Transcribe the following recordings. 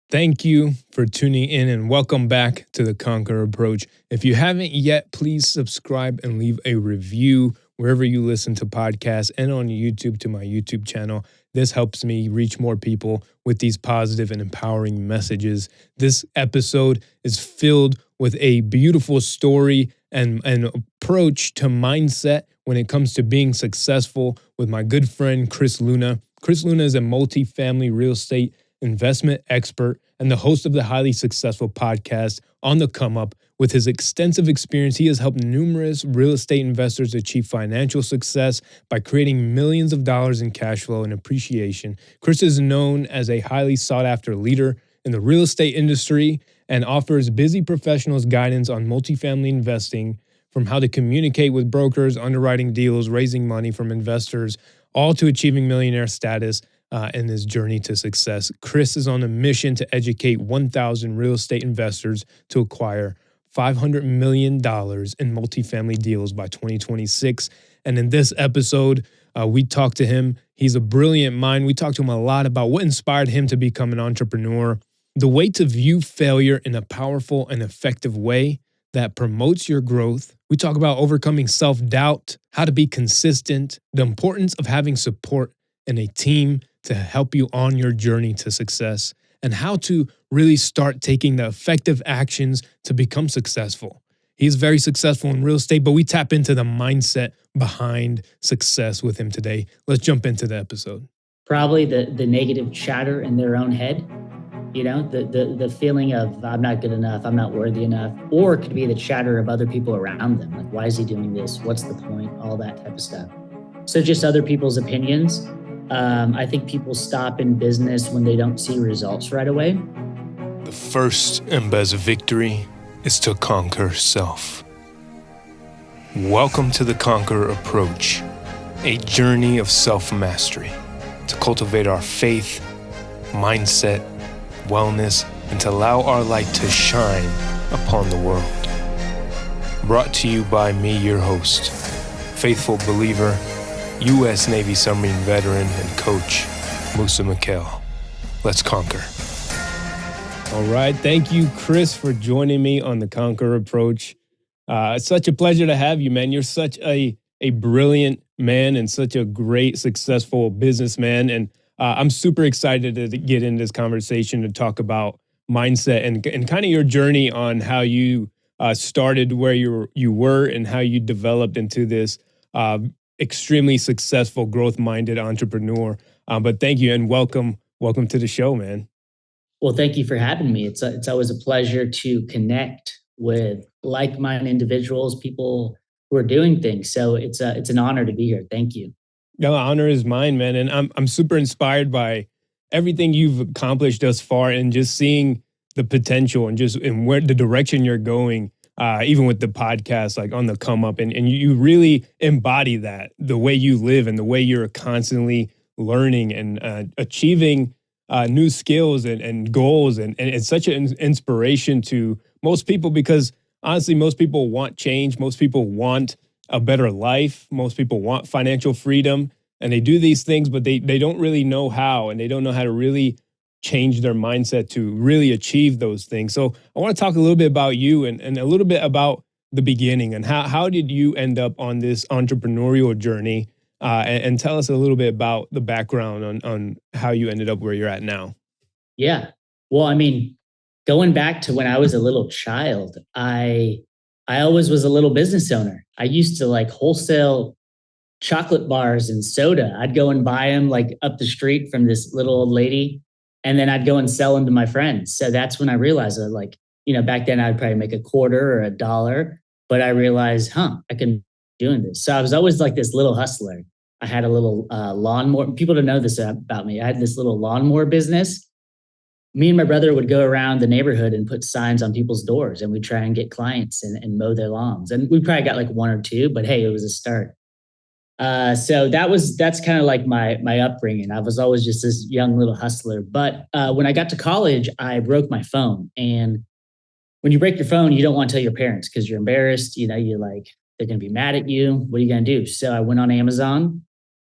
Thank you for tuning in and welcome back to the Conqueror Approach. If you haven't yet, please subscribe and leave a review wherever you listen to podcasts and on YouTube to my YouTube channel. This helps me reach more people with these positive and empowering messages. This episode is filled with a beautiful story and an approach to mindset when it comes to being successful with my good friend, Chris Luna. Chris Luna is a multifamily real estate investment expert and the host of the highly successful podcast On the Come Up. With his extensive experience, he has helped numerous real estate investors achieve financial success by creating millions of dollars in cash flow and appreciation. Chris is known as a highly sought-after leader in the real estate industry and offers busy professionals guidance on multifamily investing, from how to communicate with brokers, underwriting deals, raising money from investors, all to achieving millionaire status in his journey to success. Chris is on a mission to educate 1,000 real estate investors to acquire $500 million in multifamily deals by 2026. And in this episode, we talked to him. He's a brilliant mind. We talked to him a lot about what inspired him to become an entrepreneur, the way to view failure in a powerful and effective way that promotes your growth. We talk about overcoming self-doubt, how to be consistent, the importance of having support and a team to help you on your journey to success, and how to really start taking the effective actions to become successful. He's very successful in real estate, but we tap into the mindset behind success with him today. Let's jump into the episode. Probably the negative chatter in their own head, the feeling of I'm not good enough, I'm not worthy enough, or it could be the chatter of other people around them. Like, why is he doing this? What's the point? All that type of stuff. So just other people's opinions. I think people stop in business when they don't see results right away. The first and best victory is to conquer self. Welcome to the Conqueror Approach, a journey of self-mastery to cultivate our faith, mindset, wellness, and to allow our light to shine upon the world. Brought to you by me, your host, faithful believer, U.S. Navy submarine veteran and coach, Musa Mikhail. Let's conquer. All right. Thank you, Chris, for joining me on the Conqueror Approach. It's such a pleasure to have you, man. You're such a brilliant man and such a great, successful businessman. And I'm super excited to get in this conversation to talk about mindset and kind of your journey on how you started where you were and how you developed into this extremely successful, growth-minded entrepreneur. But thank you and welcome to the show, man. Well, thank you for having me. It's always a pleasure to connect with like-minded individuals, people who are doing things. So it's an honor to be here. Thank you. No, honor is mine, man. And I'm super inspired by everything you've accomplished thus far and just seeing the potential and where the direction you're going. Even with the podcast, like On the Come Up, and you really embody that, the way you live and the way you're constantly learning and achieving new skills and goals. And it's such an inspiration to most people because honestly, most people want change. Most people want a better life. Most people want financial freedom, and they do these things, but they don't really know how, and they don't know how to really change their mindset to really achieve those things. So I want to talk a little bit about you and a little bit about the beginning and how did you end up on this entrepreneurial journey and tell us a little bit about the background on how you ended up where you're at now. Yeah. Well, I mean, going back to when I was a little child, I always was a little business owner. I used to like wholesale chocolate bars and soda. I'd go and buy them like up the street from this little old lady. And then I'd go and sell them to my friends. So that's when I realized that back then I'd probably make $0.25 or $1, but I realized, I can be doing this. So I was always like this little hustler. I had a little lawnmower. People don't know this about me. I had this little lawnmower business. Me and my brother would go around the neighborhood and put signs on people's doors, and we'd try and get clients and mow their lawns. And we probably got like 1 or 2, but hey, it was a start. So that's kind of like my upbringing. I was always just this young little hustler. But when I got to college, I broke my phone. And when you break your phone, you don't want to tell your parents because you're embarrassed. You're like, they're going to be mad at you. What are you going to do? So I went on Amazon,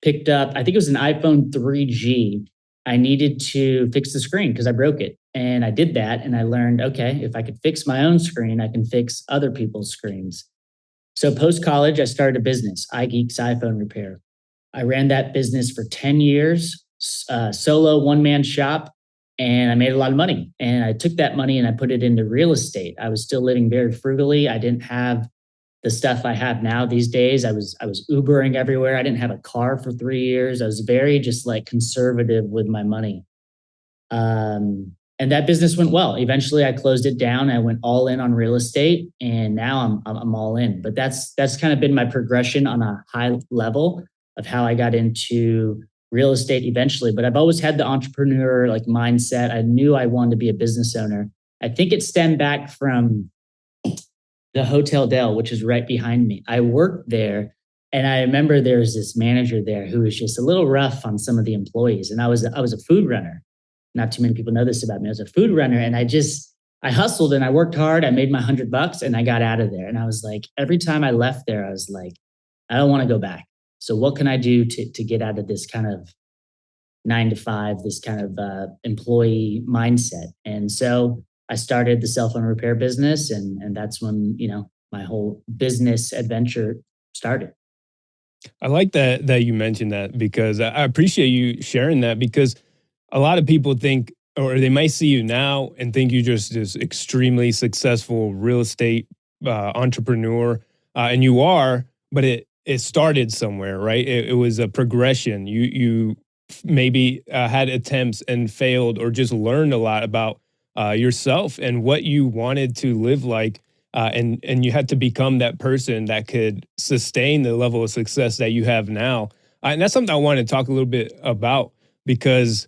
picked up, I think it was an iPhone 3G I needed to fix the screen because I broke it. And I did that. And I learned, okay, if I could fix my own screen, I can fix other people's screens. So post college, I started a business, iGeeks iPhone Repair. I ran that business for 10 years, solo one man shop, and I made a lot of money. And I took that money and I put it into real estate. I was still living very frugally. I didn't have the stuff I have now these days. I was Ubering everywhere. I didn't have a car for 3 years. I was very just like conservative with my money. And that business went well. Eventually, I closed it down. I went all in on real estate, and now I'm all in. But that's kind of been my progression on a high level of how I got into real estate eventually. But I've always had the entrepreneur like mindset. I knew I wanted to be a business owner. I think it stemmed back from the Hotel Del, which is right behind me. I worked there, and I remember there was this manager there who was just a little rough on some of the employees. And I was a food runner. Not too many people know this about me. I was a food runner, and I hustled and I worked hard. I made my $100 and I got out of there. And I was like, every time I left there, I was like, I don't want to go back. So what can I do to get out of this kind of 9 to 5, this kind of employee mindset? And so I started the cell phone repair business, and that's when my whole business adventure started. I like that you mentioned that because I appreciate you sharing that because a lot of people think, or they might see you now and think you're just this extremely successful real estate entrepreneur, and you are, but it started somewhere, right? It was a progression. You maybe had attempts and failed, or just learned a lot about yourself and what you wanted to live like, and you had to become that person that could sustain the level of success that you have now. And that's something I want to talk a little bit about because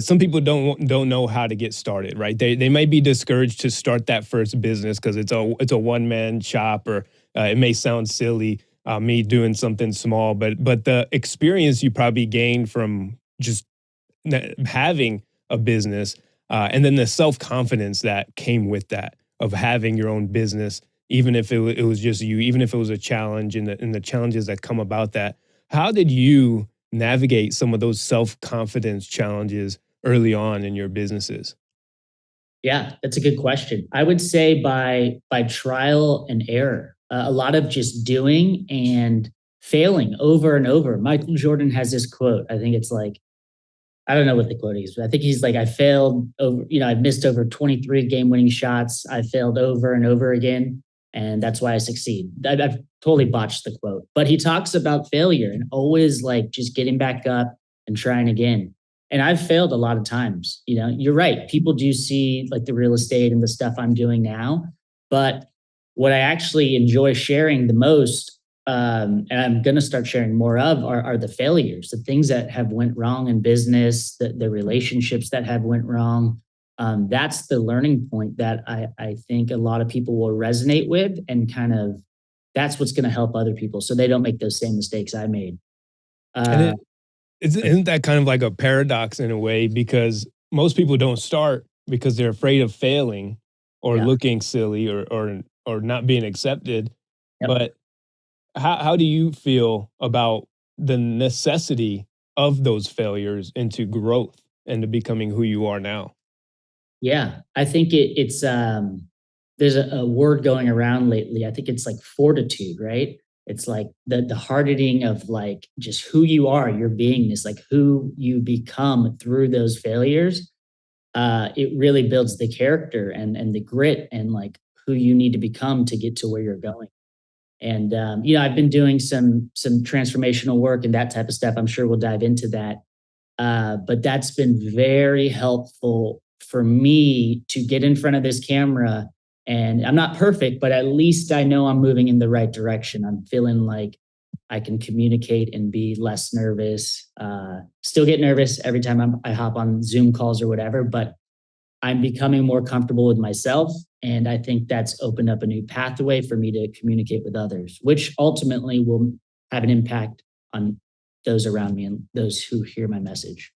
some people don't know how to get started, right? They might be discouraged to start that first business because it's a one man shop, or it may sound silly, me doing something small, but the experience you probably gained from just having a business, and then the self confidence that came with that of having your own business, even if it was just you, even if it was a challenge, and the challenges that come about that. How did you navigate some of those self-confidence challenges early on in your businesses? Yeah, that's a good question. I would say by trial and error, a lot of just doing and failing over and over. Michael Jordan has this quote. I think it's like, I don't know what the quote is, but I think he's like, I failed over, I've missed over 23 game winning shots. I failed over and over again. And that's why I succeed. I've totally botched the quote, but he talks about failure and always like just getting back up and trying again. And I've failed a lot of times. You're right. People do see like the real estate and the stuff I'm doing now, but what I actually enjoy sharing the most, and I'm going to start sharing more of, are the failures, the things that have went wrong in business, the relationships that have went wrong. That's the learning point that I think a lot of people will resonate with, and kind of that's what's going to help other people so they don't make those same mistakes I made. And Uh, isn't that kind of like a paradox in a way? Because most people don't start because they're afraid of failing or yeah. looking silly, or not being accepted. Yep. But how do you feel about the necessity of those failures into growth and to becoming who you are now? Yeah, I think it's there's a word going around lately. I think it's like fortitude, right? It's like the hardening of like just who you are, your beingness, like who you become through those failures. It really builds the character and the grit and like who you need to become to get to where you're going. And I've been doing some transformational work and that type of stuff. I'm sure we'll dive into that. But that's been very helpful for me to get in front of this camera. And I'm not perfect, but at least I know I'm moving in the right direction. I'm feeling like I can communicate and be less nervous. Still get nervous every time I hop on Zoom calls or whatever, but I'm becoming more comfortable with myself. And I think that's opened up a new pathway for me to communicate with others, which ultimately will have an impact on those around me and those who hear my message.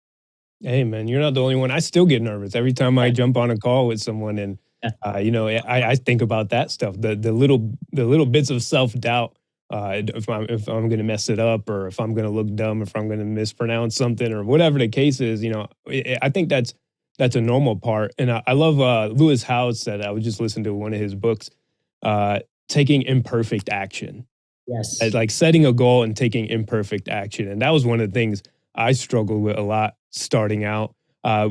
Hey, man, you're not the only one. I still get nervous every time I Yeah. jump on a call with someone, and Yeah. I think about that stuff, the little bits of self doubt if I'm going to mess it up, or if I'm going to look dumb, if I'm going to mispronounce something, or whatever the case is. I think that's a normal part. And I love Lewis Howes said, I was just listening to one of his books, uh, taking imperfect action, Yes. like setting a goal and taking imperfect action. And that was one of the things I struggled with a lot starting out. Uh,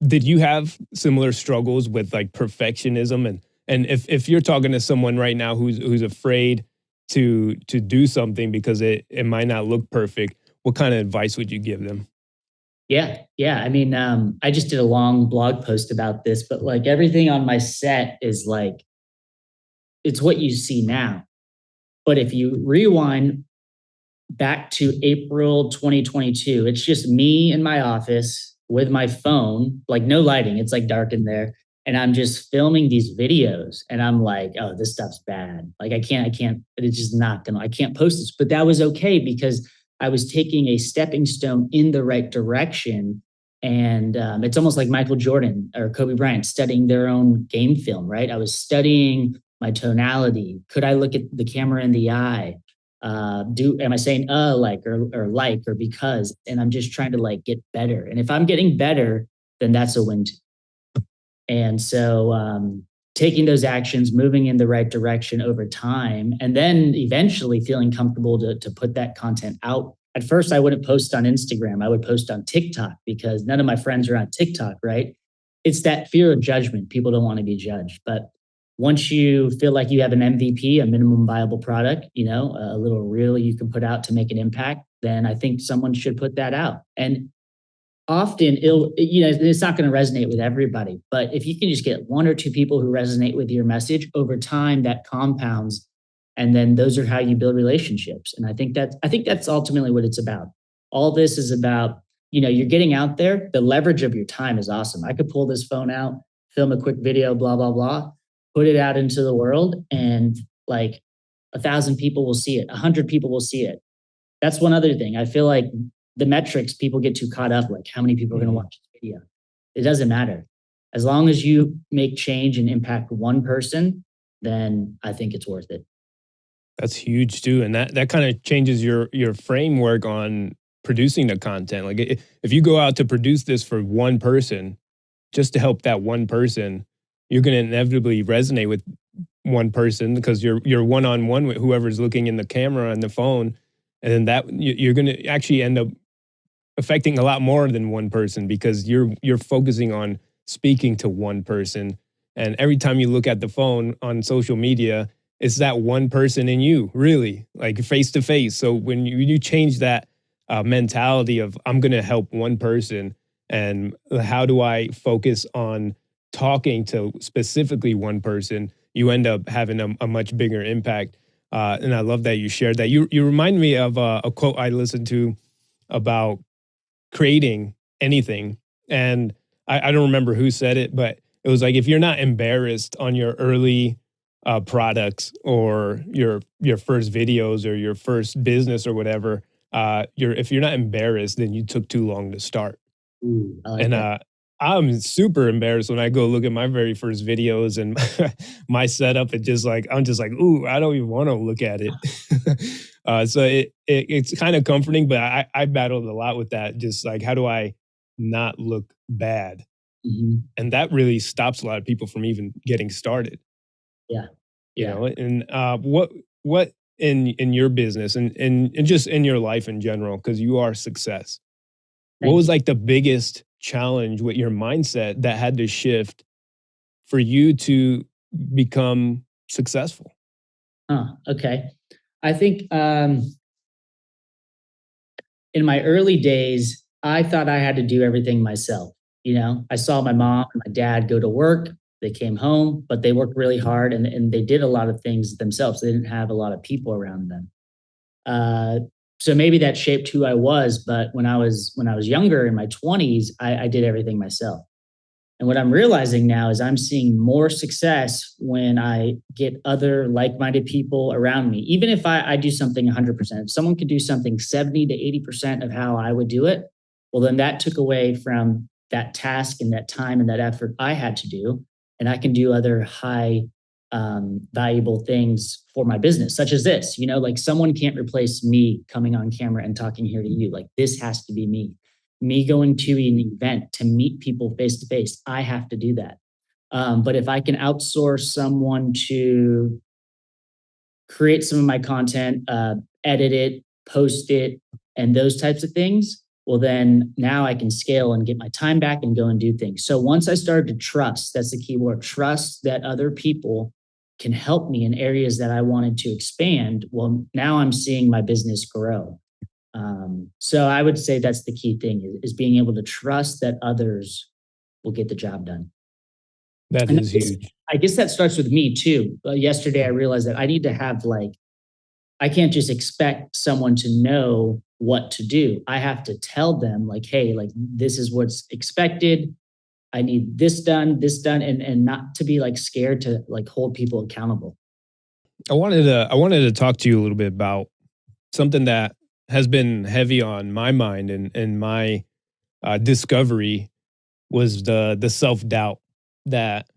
did you have similar struggles with like perfectionism? And if you're talking to someone right now who's afraid to do something because it might not look perfect, what kind of advice would you give them? Yeah. Yeah. I mean, I just did a long blog post about this, but like everything on my set is like, it's what you see now. But if you rewind back to April 2022. It's just me in my office with my phone, like no lighting. It's like dark in there. And I'm just filming these videos. And I'm like, oh, this stuff's bad. Like it's just not gonna, I can't post this. But that was okay because I was taking a stepping stone in the right direction. And it's almost like Michael Jordan or Kobe Bryant studying their own game film, right? I was studying my tonality. Could I look at the camera in the eye? Do am I saying like or because, and I'm just trying to like get better. And if I'm getting better, then that's a win too. And so taking those actions, moving in the right direction over time, and then eventually feeling comfortable to put that content out. At first, I wouldn't post on Instagram. I would post on TikTok because none of my friends are on TikTok, right? It's that fear of judgment. People don't want to be judged. But once you feel like you have an MVP, a minimum viable product, a little reel you can put out to make an impact, then I think someone should put that out. And often it's not going to resonate with everybody, but if you can just get one or two people who resonate with your message over time, that compounds, and then those are how you build relationships. And I think that's ultimately what it's about. All this is about, you're getting out there. The leverage of your time is awesome. I could pull this phone out, film a quick video, blah blah blah, put it out into the world, and like 1,000 people will see it, 100 people will see it. That's one other thing. I feel like the metrics, people get too caught up, like how many people are going to Mhm. watch this video. It doesn't matter. As long as you make change and impact one person, then I think it's worth it. That's huge too, and that kind of changes your framework on producing the content. Like if you go out to produce this for one person, just to help that one person, you're going to inevitably resonate with one person because you're one on one with whoever's looking in the camera and the phone, and then you're going to actually end up affecting a lot more than one person because you're focusing on speaking to one person. And every time you look at the phone on social media, it's that one person in you, really, like face to face. So when you change that mentality of I'm going to help one person, and how do I focus on talking to specifically one person, you end up having a much bigger impact. And I love that you shared that. You remind me of a quote I listened to about creating anything. And I don't remember who said it, but it was like if you're not embarrassed on your early products, or your first videos, or your first business, or whatever, if you're not embarrassed, then you took too long to start. Ooh, I like And that. I'm super embarrassed when I go look at my very first videos and my setup. It just like I'm just like, ooh, I don't even want to look at it. So it's kind of comforting, but I battled a lot with that. Just like, how do I not look bad? Mhm. And that really stops a lot of people from even getting started. Yeah. You Yeah. know, and what in your business, and just in your life in general, because you are success. What Thank was you. like the biggest challenge with your mindset that had to shift for you to become successful? Okay. I think in my early days, I thought I had to do everything myself. I saw my mom and my dad go to work. They came home, but they worked really hard, and they did a lot of things themselves. They didn't have a lot of people around them. Uh, so maybe that shaped who I was. But when I was younger in my 20s, I did everything myself. And what I'm realizing now is I'm seeing more success when I get other like minded people around me. Even if I do something 100%, if someone could do something 70 to 80% of how I would do it, well, then that took away from that task and that time and that effort I had to do. And I can do other high valuable things for my business, such as this. Like someone can't replace me coming on camera and talking here to you. Like this has to be me. Me going to an event to meet people face to face. I have to do that. But if I can outsource someone to create some of my content, edit it, post it, and those types of things, well, then now I can scale and get my time back and go and do things. So once I started to trust, that's the key word, trust that other people can help me in areas that I wanted to expand. Well, now I'm seeing my business grow. So I would say that's the key thing is being able to trust that others will get the job done. That And is huge. I guess that starts with me too. Yesterday, I realized that I need to have I can't just expect someone to know what to do. I have to tell them hey, this is what's expected. I need this done, and not to be scared to hold people accountable. I wanted to talk to you a little bit about something that has been heavy on my mind and my discovery was the self doubt that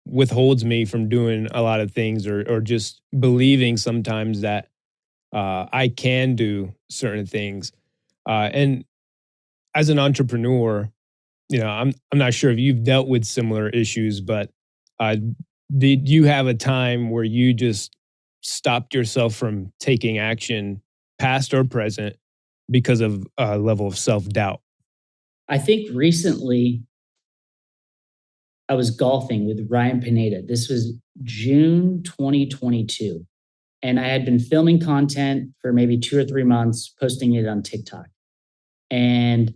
withholds me from doing a lot of things or just believing sometimes that I can do certain things. And as an entrepreneur, I'm not sure if you've dealt with similar issues, but uh, did you have a time where you just stopped yourself from taking action, past or present, because of a level of self doubt? I think recently I was golfing with Ryan Pineda. This was June 2022. And I had been filming content for maybe 2 or 3 months, posting it on TikTok. And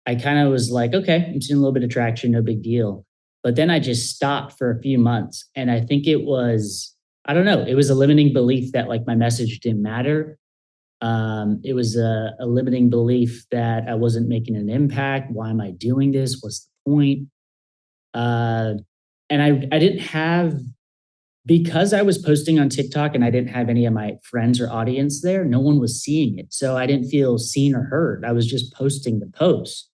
I kind of was like, okay, I'm seeing a little bit of traction, no big deal. But then I just stopped for a few months. And I think it was, I don't know, it was a limiting belief that my message didn't matter. It was a limiting belief that I wasn't making an impact. Why am I doing this? What's the point? Uh, and I didn't have, because I was posting on TikTok and I didn't have any of my friends or audience there, no one was seeing it. So I didn't feel seen or heard. I was just posting the post.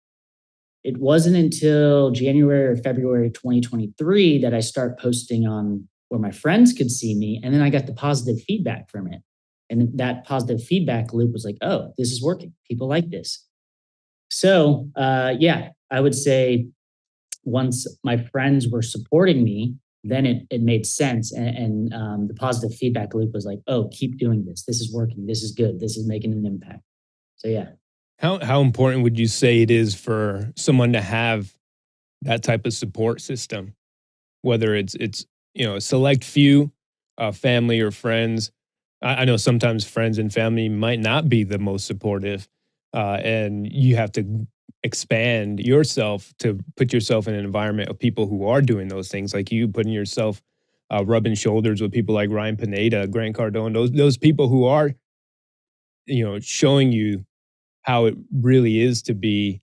It wasn't until January or February 2023 that I start posting on where my friends could see me. And then I got the positive feedback from it. And that positive feedback loop was like, oh, this is working. People like this. So, yeah, I would say once my friends were supporting me, then it made sense. And the positive feedback loop was like, oh, keep doing this. This is working. This is good. This is making an impact. So, yeah. How important would you say it is for someone to have that type of support system, whether it's a select few, family or friends? I know sometimes friends and family might not be the most supportive, and you have to expand yourself to put yourself in an environment of people who are doing those things, like you putting yourself rubbing shoulders with people like Ryan Pineda, Grant Cardone, those people who are showing you how it really is to be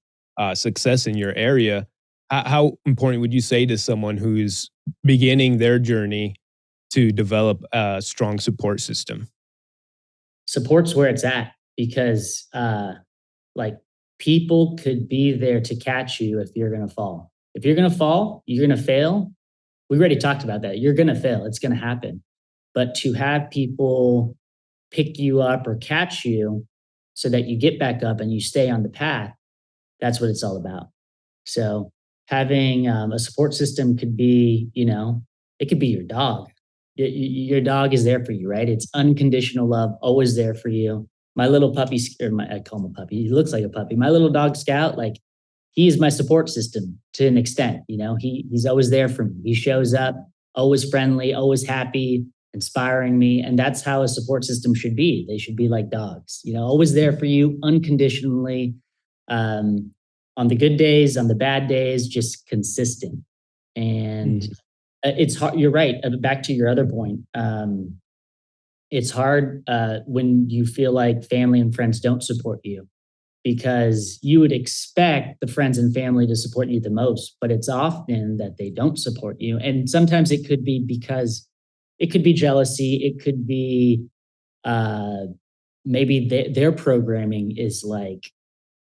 success in your area. How important would you say to someone who's beginning their journey to develop a strong support system? Support's where it's at because like people could be there to catch you if you're going to fall. If you're going to fall, you're going to fail. We already talked about that. You're going to fail. It's going to happen. But to have people pick you up or catch you so that you get back up and you stay on the path, that's what it's all about. So having a support system could be, it could be your dog. Your dog is there for you, right? It's unconditional love, always there for you. My little puppy, I call him a puppy. He looks like a puppy. My little dog Scout, he is my support system to an extent. He's always there for me. He shows up, always friendly, always happy, inspiring me, and that's how a support system should be. They should be like dogs. Always there for you, unconditionally. On the good days, on the bad days, just consistent. And it's hard. You're right. Back to your other point. It's hard when you feel like family and friends don't support you because you would expect the friends and family to support you the most, but it's often that they don't support you. And sometimes it could be because it could be jealousy. It could be maybe their programming is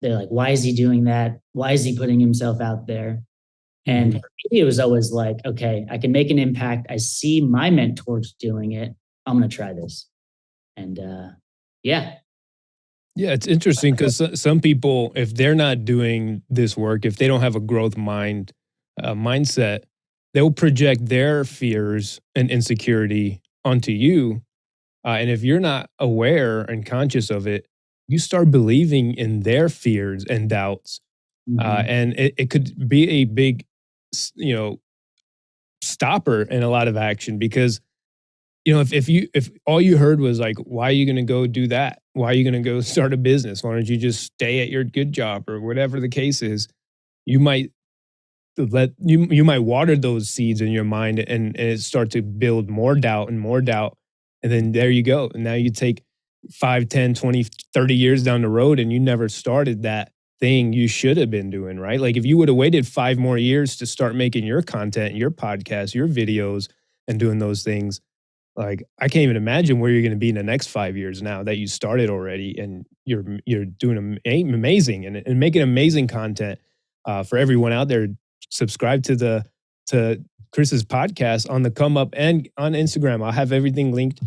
they're like, why is he doing that? Why is he putting himself out there? And Mhm. for me, it was always like, okay, I can make an impact. I see my mentors doing it. I'm going to try this. And yeah. Yeah, it's interesting because some people, if they're not doing this work, if they don't have a growth mindset, they'll project their fears and insecurity onto you. And if you're not aware and conscious of it, you start believing in their fears and doubts. Mhm. And it could be a big, you know, stopper in a lot of action because if all you heard was like, why are you going to go do that? Why are you going to go start a business? Why don't you just stay at your good job or whatever the case is? You might you might water those seeds in your mind and it start to build more doubt and more doubt. And then there you go. And now you take 5, 10, 20, 30 years down the road and you never started that thing you should have been doing, right? Like if you would have waited 5 more years to start making your content, your podcast, your videos and doing those things, like, I can't even imagine where you're gonna be in the next 5 years now that you started already, and you're doing amazing and making amazing content, for everyone out there. Subscribe to Chris's podcast on the come up and on Instagram. I'll have everything linked,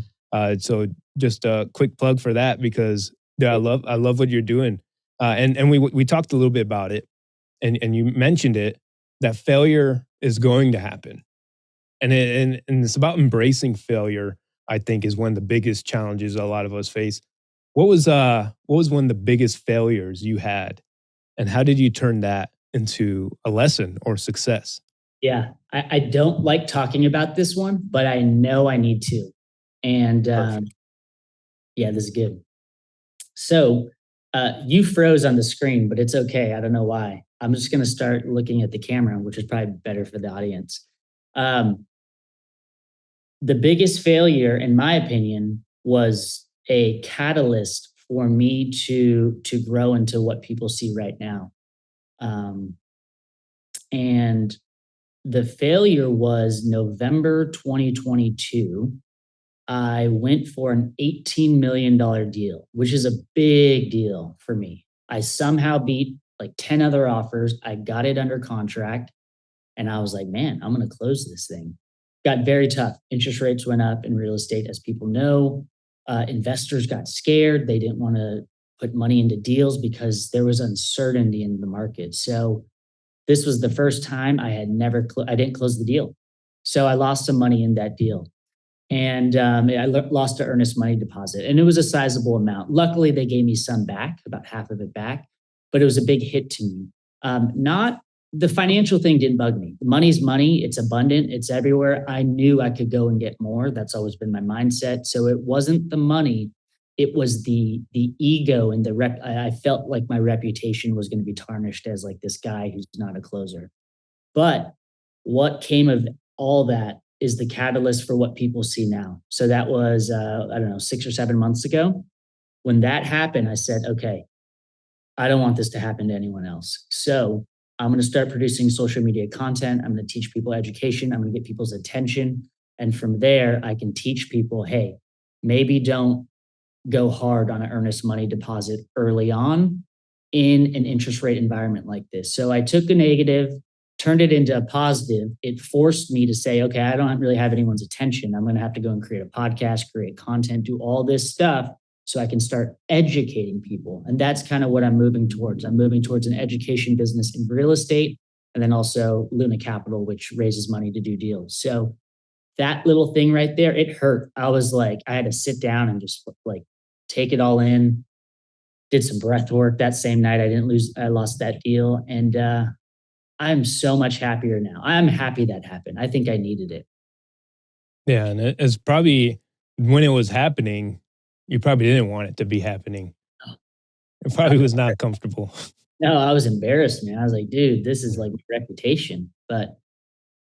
so just a quick plug for that because, yeah, I love what you're doing, and we talked a little bit about it, and you mentioned it, that failure is going to happen. And it's about embracing failure, I think, is one of the biggest challenges a lot of us face. What was one of the biggest failures you had, and how did you turn that into a lesson or success? Yeah. I don't like talking about this one, but I know I need to. And Perfect. yeah, this is good. So you froze on the screen, but it's okay. I don't know why. I'm just going to start looking at the camera, which is probably better for the audience. Um, the biggest failure, in my opinion, was a catalyst for me to grow into what people see right now. Um, and the failure was November 2022. I went for an $18 million deal, which is a big deal for me. I somehow beat like 10 other offers. I got it under contract. And I was like, man, I'm going to close this thing. Got very tough. Interest rates went up in real estate, as people know. Investors got scared. They didn't want to put money into deals because there was uncertainty in the market. So this was the first time I had never, I didn't close the deal. So I lost some money in that deal. And lost an earnest money deposit. And it was a sizable amount. Luckily, they gave me some back, about half of it back, but it was a big hit to me. Not the financial thing didn't bug me. Money's money, it's abundant, it's everywhere. I knew I could go and get more. That's always been my mindset. So it wasn't the money, it was the ego and the rep. I felt like my reputation was going to be tarnished as like this guy who's not a closer. But what came of all that is the catalyst for what people see now. So that was, I don't know, 6 or 7 months ago. When that happened, I said, okay, I don't want this to happen to anyone else. So I'm going to start producing social media content. I'm going to teach people education. I'm going to get people's attention. And from there, I can teach people, hey, maybe don't go hard on an earnest money deposit early on in an interest rate environment like this. So I took a negative, turned it into a positive. It forced me to say, okay, I don't really have anyone's attention. I'm going to have to go and create a podcast, create content, do all this stuff so I can start educating people. And that's kind of what I'm moving towards. I'm moving towards an education business in real estate and then also Luna Capital, which raises money to do deals. So that little thing right there, it hurt. I was like, I had to sit down and just like take it all in. Did some breath work that same night. I lost that deal. And I'm so much happier now. I'm happy that happened. I think I needed it. Yeah, and it's probably when it was happening, you probably didn't want it to be happening. It I probably was, was not comfortable. no, I was embarrassed, man. I was like, dude, this is like my reputation. But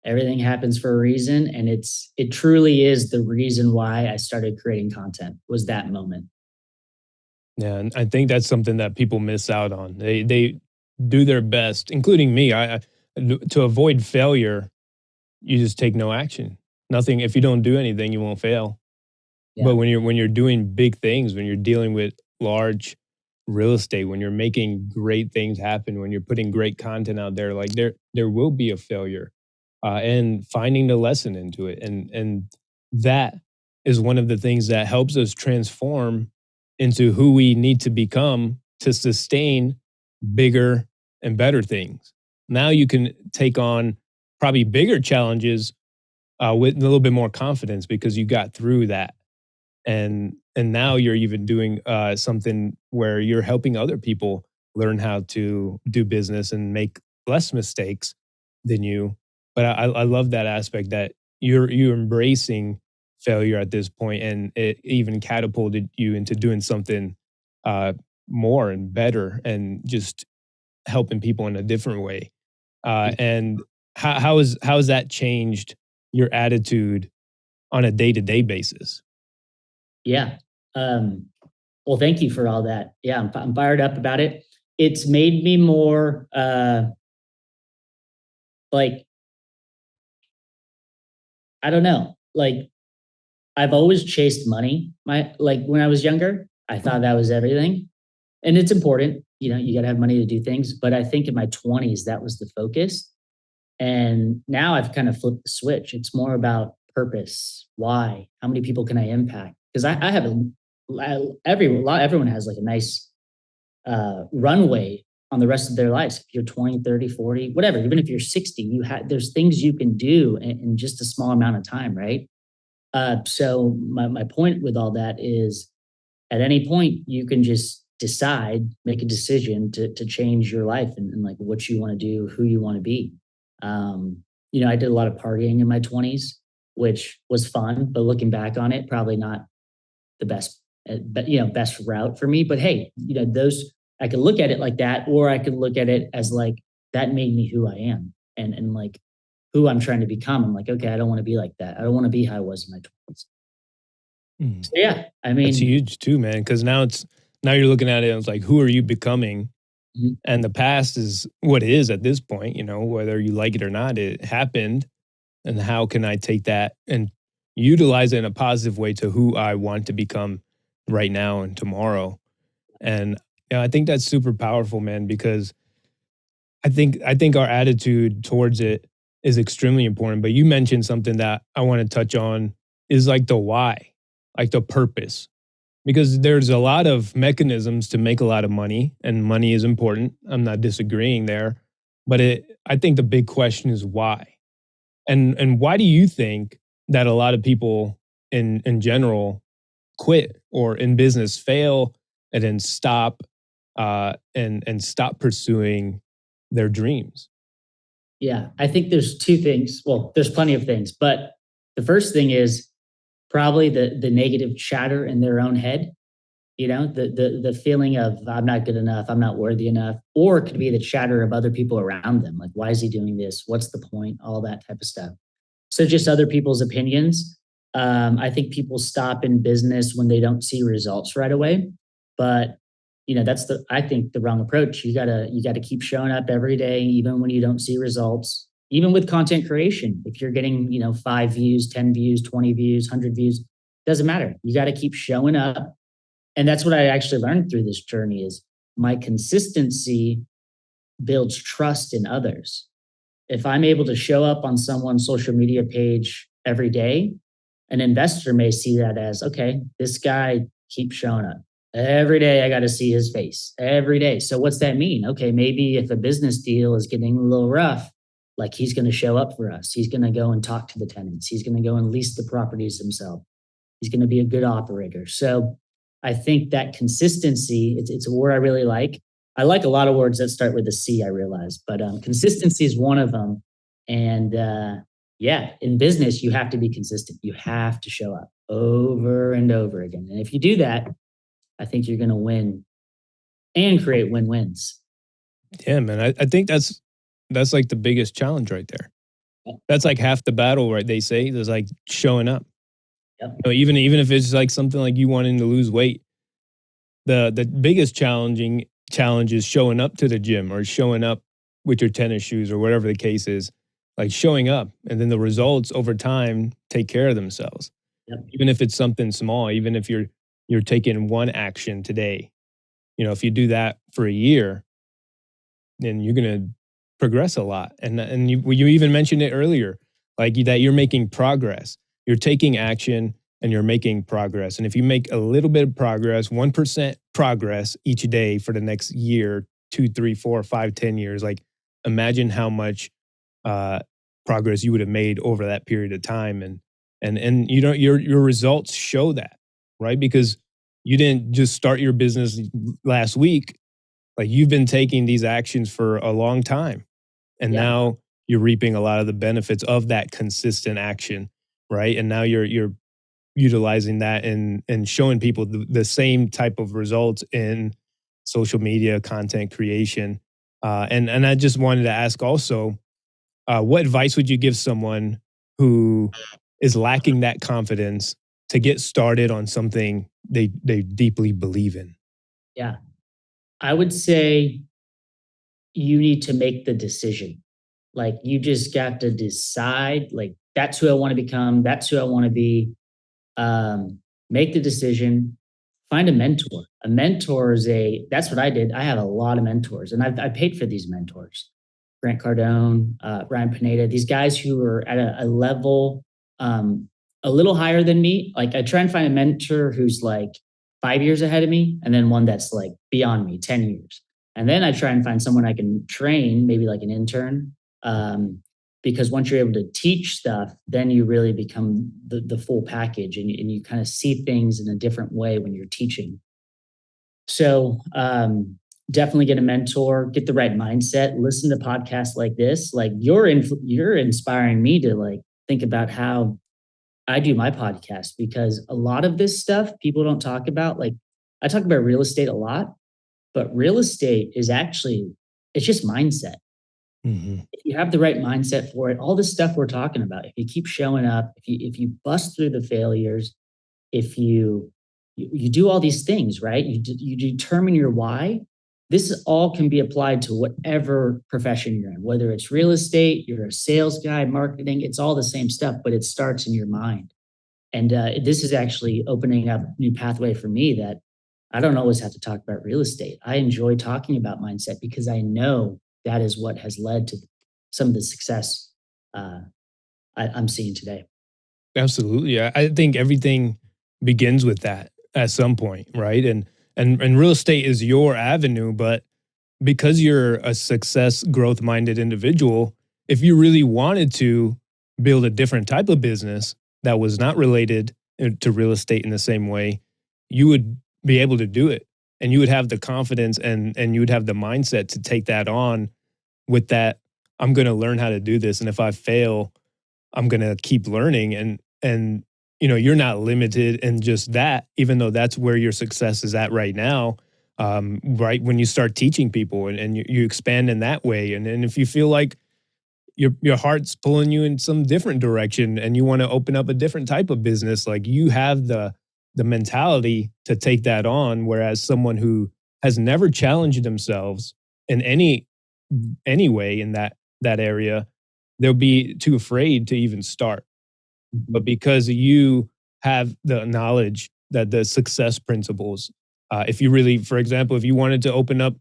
everything happens for a reason. And it truly is the reason why I started creating content was that moment. Yeah, and I think that's something that people miss out on. They do their best, including me. To avoid failure, you just take no action. Nothing. If you don't do anything, you won't fail. But Yeah. when you're doing big things, when you're dealing with large real estate, when you're making great things happen, when you're putting great content out there, like there will be a failure, and finding the lesson into it, and that is one of the things that helps us transform into who we need to become to sustain bigger and better things. Now you can take on probably bigger challenges with a little bit more confidence because you got through that, and now you're even doing something where you're helping other people learn how to do business and make less mistakes than you. But I love that aspect that you're embracing failure at this point, and it even catapulted you into doing something uh, more and better, and just helping people in a different way. And how has that changed your attitude on a day to day basis? Yeah. Um, well, thank you for all that. Yeah, I'm fired up about it. It's made me more like, I don't know, like I've always chased money. Like when I was younger, I thought that was everything. And it's important, you got to have money to do things. But I think in my 20s, that was the focus. And now I've kind of flipped the switch. It's more about purpose. Why? How many people can I impact? Because I have everyone has like a nice runway on the rest of their lives. If you're 20, 30, 40, whatever, even if you're 60, there's things you can do in just a small amount of time, right? So my point with all that is at any point you can just decide, make a decision to change your life and like what you want to do, who you want to be. I did a lot of partying in my 20s, which was fun, but looking back on it, probably not the best, but best route for me. But hey, those I could look at it like that, or I could look at it as like that made me who I am, and like who I'm trying to become. I'm like, okay, I don't want to be like that. I don't want to be how I was in my 20s. Mm. So yeah, I That's mean, huge too, man. Because now you're looking at it, and it's like, who are you becoming? mhm, And the past is what it is at this point. Whether you like it or not, it happened. And how can I take that and utilize it in a positive way to who I want to become right now and tomorrow? And I think that's super powerful, man, because I think our attitude towards it is extremely important. But you mentioned something that I want to touch on is like the why, like the purpose. Because there's a lot of mechanisms to make a lot of money, and money is important. I'm not disagreeing there. But I think the big question is why. And why do you think that a lot of people in general quit or in business fail and then stop and stop pursuing their dreams? yeah, I think there's two things. Well, there's plenty of things, but the first thing is probably the negative chatter in their own head. The feeling of I'm not good enough, I'm not worthy enough, or it could be the chatter of other people around them, like why is he doing this? What's the point? All that type of stuff. So just other people's opinions. I think people stop in business when they don't see results right away. But that's I think the wrong approach. You gotta keep showing up every day, even when you don't see results. Even with content creation, if you're getting 5 views, 10 views, 20 views, 100 views, doesn't matter. You got to keep showing up, and that's what I actually learned through this journey is my consistency builds trust in others. If I'm able to show up on someone's social media page every day, an investor may see that as, okay, this guy keeps showing up. Every day I got to see his face every day. So what's that mean? Okay, maybe if a business deal is getting a little rough, like he's going to show up for us. He's going to go and talk to the tenants. He's going to go and lease the properties himself. He's going to be a good operator. So I think that consistency, it's a word I really like. I like a lot of words that start with a C, I realize, but consistency is one of them. And yeah, in business, you have to be consistent. You have to show up over and over again. And if you do that, I think you're going to win and create win-wins. Yeah, man. I think that's like the biggest challenge right there. That's like half the battle, right? They say there's like showing up. Yep. Even if it's like something like you wanting to lose weight, the biggest challenge is showing up to the gym or showing up with your tennis shoes or whatever the case is, like showing up, and then the results over time take care of themselves. Yep. Even if it's something small, even if you're taking one action today, if you do that for a year, then you're going to progress a lot. And you even mentioned it earlier, like that you're making progress. You're taking action and you're making progress. And if you make a little bit of progress, 1% progress each day for the next year, 2, 3, 4, 5, 10 years, like imagine how much uh, progress you would have made over that period of time. And your results show that, right? Because you didn't just start your business last week. Like you've been taking these actions for a long time. And Yeah. now you're reaping a lot of the benefits of that consistent action, right? And now you're utilizing that and showing people the same type of results in social media content creation. And I just wanted to ask also, what advice would you give someone who is lacking that confidence to get started on something they deeply believe in? Yeah. I would say you need to make the decision. Like you just got to decide, like, that's who I want to become. That's who I want to be. Um, Make the decision, find a mentor. A mentor is that's what I did. I have a lot of mentors and I paid for these mentors. Grant Cardone, Ryan Pineda, these guys who are at a level um, a little higher than me. Like I try and find a mentor who's like 5 years ahead of me, and then one that's like beyond me, 10 years. And then I try and find someone I can train, maybe like an intern. Because once you're able to teach stuff, then you really become the full package and you kind of see things in a different way when you're teaching. So definitely get a mentor, get the right mindset, listen to podcasts like this. Like you're inspiring me to like think about how I do my podcast, because a lot of this stuff people don't talk about. Like I talk about real estate a lot, but real estate is actually, it's just mindset. Mhm. If you have the right mindset for it, all this stuff we're talking about, if you keep showing up, if you bust through the failures, if you do all these things, right? You determine your why. This all can be applied to whatever profession you're in, whether it's real estate, you're a sales guy, marketing, it's all the same stuff, but it starts in your mind. And this is actually opening up a new pathway for me that I don't always have to talk about real estate. I enjoy talking about mindset because I know that is what has led to some of the success uh, I'm seeing today. Absolutely. I think everything begins with that at some point, right? And real estate is your avenue, but because you're a success growth minded individual, if you really wanted to build a different type of business that was not related to real estate in the same way, you would be able to do it. And you would have the confidence and you would have the mindset to take that on with that. I'm going to learn how to do this. And if I fail, I'm going to keep learning and you're not limited in just that, even though that's where your success is at right now. Right when you start teaching people and you expand in that way, and if you feel like your heart's pulling you in some different direction and you want to open up a different type of business, like you have the mentality to take that on, whereas someone who has never challenged themselves in any way in that area, they'll be too afraid to even start. But Mhm. because you have the knowledge that the success principles, if you really, for example, if you wanted to open up,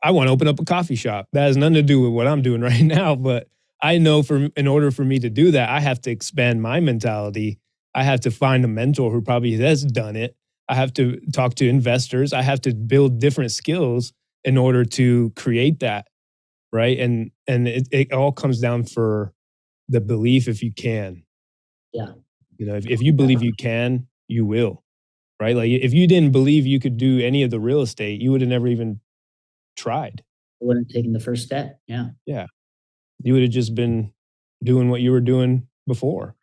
I want to open up a coffee shop. That has nothing to do with what I'm doing right now, but I know in order for me to do that, I have to expand my mentality. I have to find a mentor who probably has done it. I have to talk to investors. I have to build different skills in order to create that, right? And it all comes down for the belief if you can. Yeah. If you believe you can, you will, right? Like if you didn't believe you could do any of the real estate, you would have never even tried. I wouldn't have taken the first step. Yeah. Yeah. You would have just been doing what you were doing before.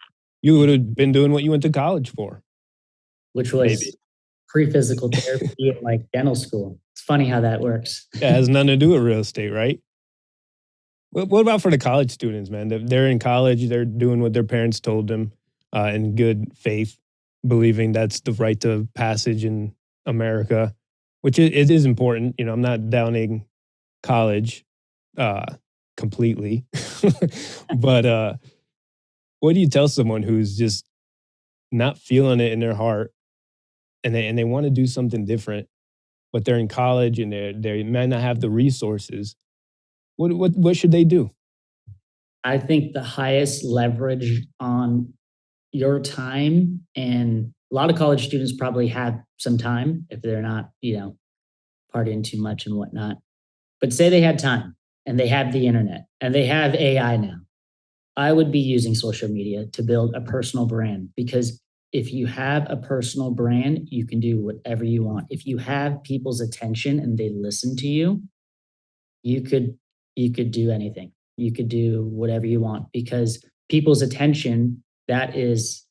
You would have been doing what you went to college for, Which maybe. was pre-physical therapy at like dental school. It's funny how that works. Yeah, it has nothing to do with real estate, right? What about for the college students, man? They're in college, they're doing what their parents told them in good faith, believing that's the rite of passage in America, which it is important. I'm not downing college uh, completely, but what do you tell someone who's just not feeling it in their heart and they want to do something different? but they're in college and they may not have the resources. What should they do? I think the highest leverage on your time, and a lot of college students probably have some time if they're not, partying too much and whatnot. But say they had time and they have the internet and they have AI now. I would be using social media to build a personal brand, because if you have a personal brand, you can do whatever you want. If you have people's attention and they listen to you, you could you could do anything. You could do whatever you want, because people's attention, that's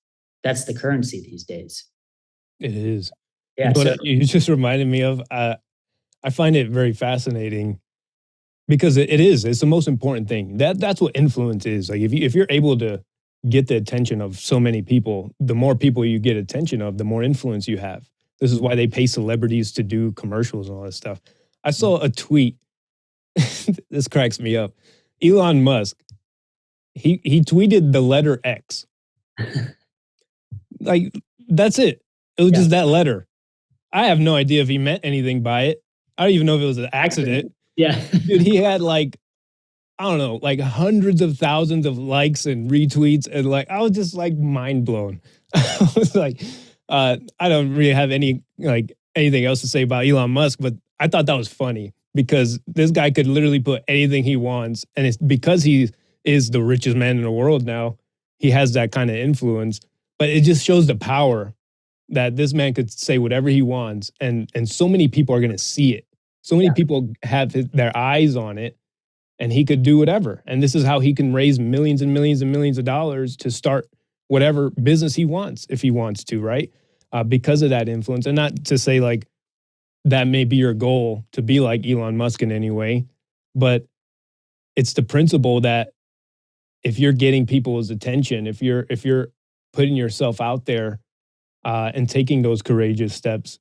the currency these days. It is. You Yeah, know so what you just reminded me of? I find it very fascinating because it is. It's the most important thing. That's what influence is. Like if you're able to get the attention of so many people, the more people you get attention of, the more influence you have. This is why they pay celebrities to do commercials and all this stuff. I saw a tweet. This cracks me up. Elon Musk, he tweeted the letter X. Like that's it. It was yeah. just that letter. I have no idea if he meant anything by it. I don't even know if it was an accident. Yeah. Dude, he had like, I don't know, like hundreds of thousands of likes and retweets. And like, I was just like mind blown. I was like, I don't really have anything else to say about Elon Musk, but I thought that was funny because this guy could literally put anything he wants. And it's because he is the richest man in the world now, he has that kind of influence. But it just shows the power that this man could say whatever he wants, and so many people are going to see it. So many people have their eyes on it, and he could do whatever. And this is how he can raise millions and millions and millions of dollars to start whatever business he wants, if he wants to, right? Because of that influence. And not to say like that may be your goal to be like Elon Musk in any way, but it's the principle that if you're getting people's attention, if you're putting yourself out there and taking those courageous steps,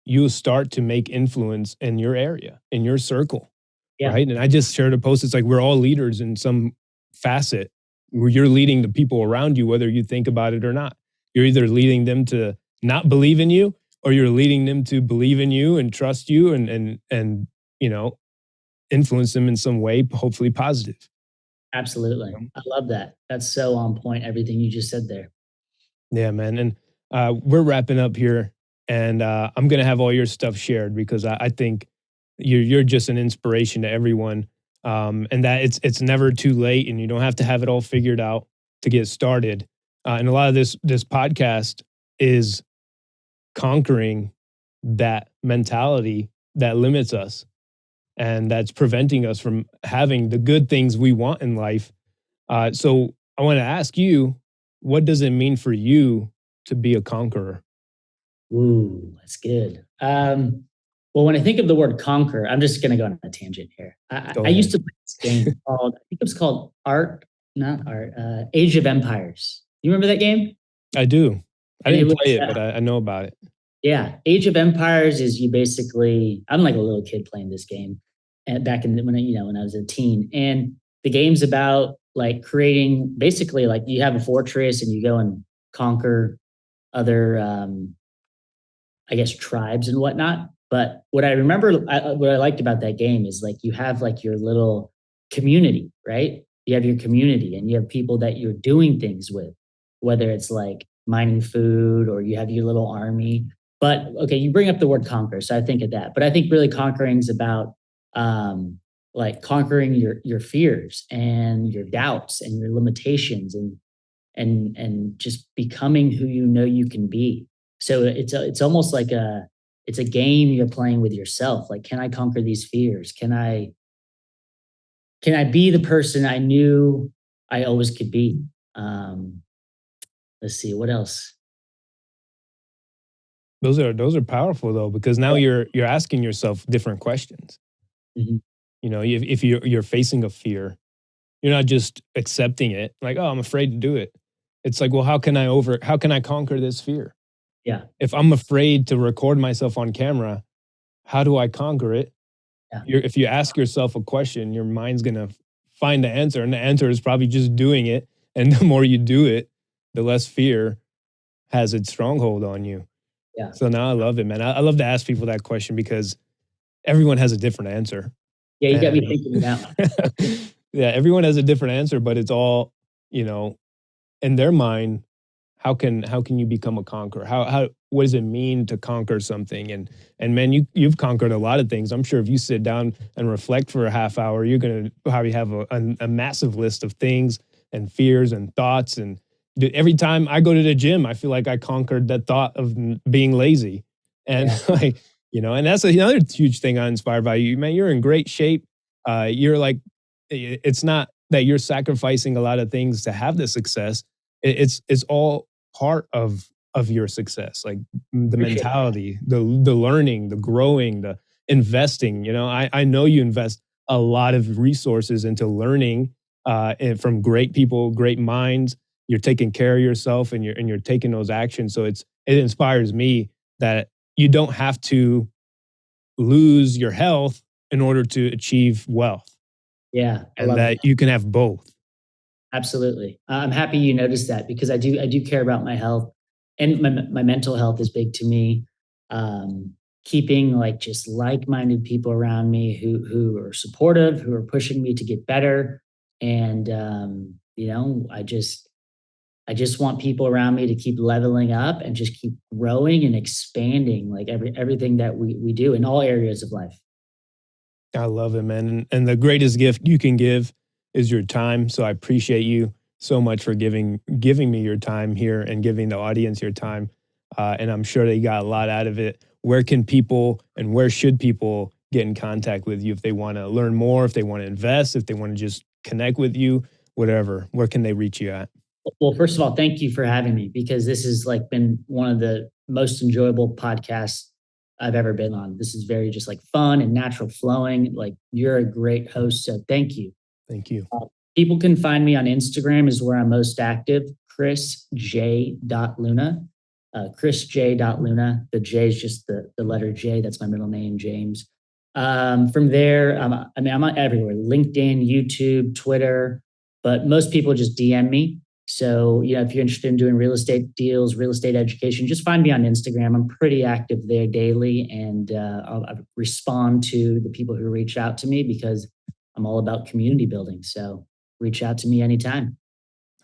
you start to make influence in your area, in your circle, Yeah. right? And I just shared a post. It's like we're all leaders in some facet where you're leading the people around you, whether you think about it or not. You're either leading them to not believe in you, or you're leading them to believe in you and trust you and influence them in some way, hopefully positive. Absolutely. I love that. That's so on point, everything you just said there. Yeah, man. And we're wrapping up here, and I'm gonna have all your stuff shared because I think you're just an inspiration to everyone, and that it's never too late, and you don't have to have it all figured out to get started. And a lot of this podcast is conquering that mentality that limits us and that's preventing us from having the good things we want in life. So I want to ask you, what does it mean for you to be a conqueror? Ooh, that's good. Well, when I think of the word conquer, I'm just going to go on a tangent here. Go I used ahead. to play this game called, I think it was called not Art, Age of Empires. You remember that game? I do. I And it didn't was, play it, but I know about it. yeah, Age of Empires is you basically, I'm like a little kid playing this game, and back in when I was a teen, and the game's about like creating basically like you have a fortress and you go and conquer other I guess tribes and whatnot. But what I remember, what I liked about that game is like you have like your little community, right? You have your community and you have people that you're doing things with, whether it's like mining food or you have your little army. But okay, you bring up the word conquer, so I think of that. But I think really conquering is about like conquering your fears and your doubts and your limitations and just becoming who you know you can be. So it's almost like it's a game you're playing with yourself. Like, can I conquer these fears? Can I be the person I knew I always could be? Um, let's see, what else? Those are powerful though, because now you're asking yourself different questions. Mhm. You know, if you're facing a fear, you're not just accepting it, like, oh, I'm afraid to do it. It's like, well, how can I conquer this fear? Yeah, If I'm afraid to record myself on camera, how do I conquer it? yeah, If you ask yourself a question, your mind's gonna find the answer, and the answer is probably just doing it. And the more you do it, the less fear has its stronghold on you. Yeah. So now I love it, man. I love to ask people that question because everyone has a different answer. Yeah, you got me And thinking now. yeah, everyone has a different answer, but it's all, you know, in their mind, how can you become a conqueror? How what does it mean to conquer something? And man, you've conquered a lot of things. I'm sure if you sit down and reflect for a half hour, you're gonna probably have a massive list of things and fears and thoughts. And every time I go to the gym, I feel like I conquered that thought of being lazy. And Yeah. like, and that's another huge thing I'm inspired by you, man. You're in great shape. You're like, it's not that you're sacrificing a lot of things to have the success. It's all part of your success, like the Appreciate it. mentality, the learning, the growing, the investing. I know you invest a lot of resources into learning and from great people, great minds. You're taking care of yourself, and you're taking those actions. So it inspires me that you don't have to lose your health in order to achieve wealth, Yeah, I and love that. that you can have both. Absolutely. I'm happy you noticed that because I do care about my health, and my mental health is big to me. Um, Keeping like just like-minded people around me who are supportive, who are pushing me to get better. And I just want people around me to keep leveling up and just keep growing and expanding like everything that we do in all areas of life. I love it, man. And the greatest gift you can give is your time. So I appreciate you so much for giving me your time here and giving the audience your time. And I'm sure they got a lot out of it. Where can people and where should people get in contact with you if they want to learn more, if they want to invest, if they want to just connect with you, whatever? Where can they reach you at? Well, first of all, thank you for having me because this has like been one of the most enjoyable podcasts I've ever been on. This is very just like fun and natural flowing. Like you're a great host, so thank you. Thank you. People can find me on Instagram is where I'm most active, Chris J. Luna. Chris J. Luna. The J is just the letter J. That's my middle name, James. From there, I'm on everywhere: LinkedIn, YouTube, Twitter. But most people just DM me. So, if you're interested in doing real estate deals, real estate education, just find me on Instagram. I'm pretty active there daily, and I'll respond to the people who reach out to me because I'm all about community building. So, reach out to me anytime.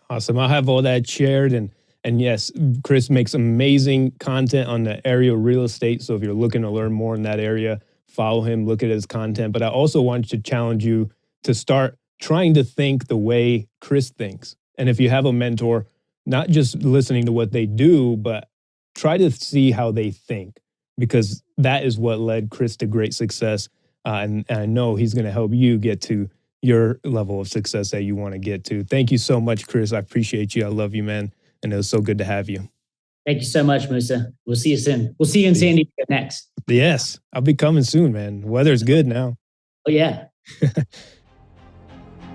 Awesome. I'll have all that shared. And yes, Chris makes amazing content on the area of real estate. So if you're looking to learn more in that area, follow him, look at his content. But I also want to challenge you to start trying to think the way Chris thinks. And if you have a mentor, not just listening to what they do, but try to see how they think, because that is what led Chris to great success. And I know he's going to help you get to your level of success that you want to get to. Thank you so much, Chris. I appreciate you. I love you, man. And it was so good to have you. Thank you so much, Musa. We'll see you soon. We'll see you in San Diego next. Yes, I'll be coming soon, man. Weather's good now. Oh, yeah.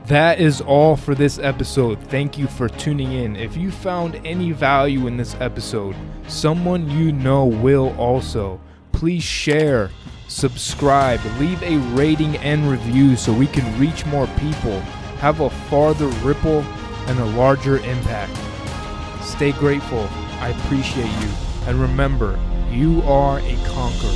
That is all for this episode. Thank you for tuning in. If you found any value in this episode, someone you know will also. Please share, subscribe, leave a rating and review so we can reach more people, have a farther ripple, and a larger impact. Stay grateful. I appreciate you. And remember, you are a conqueror.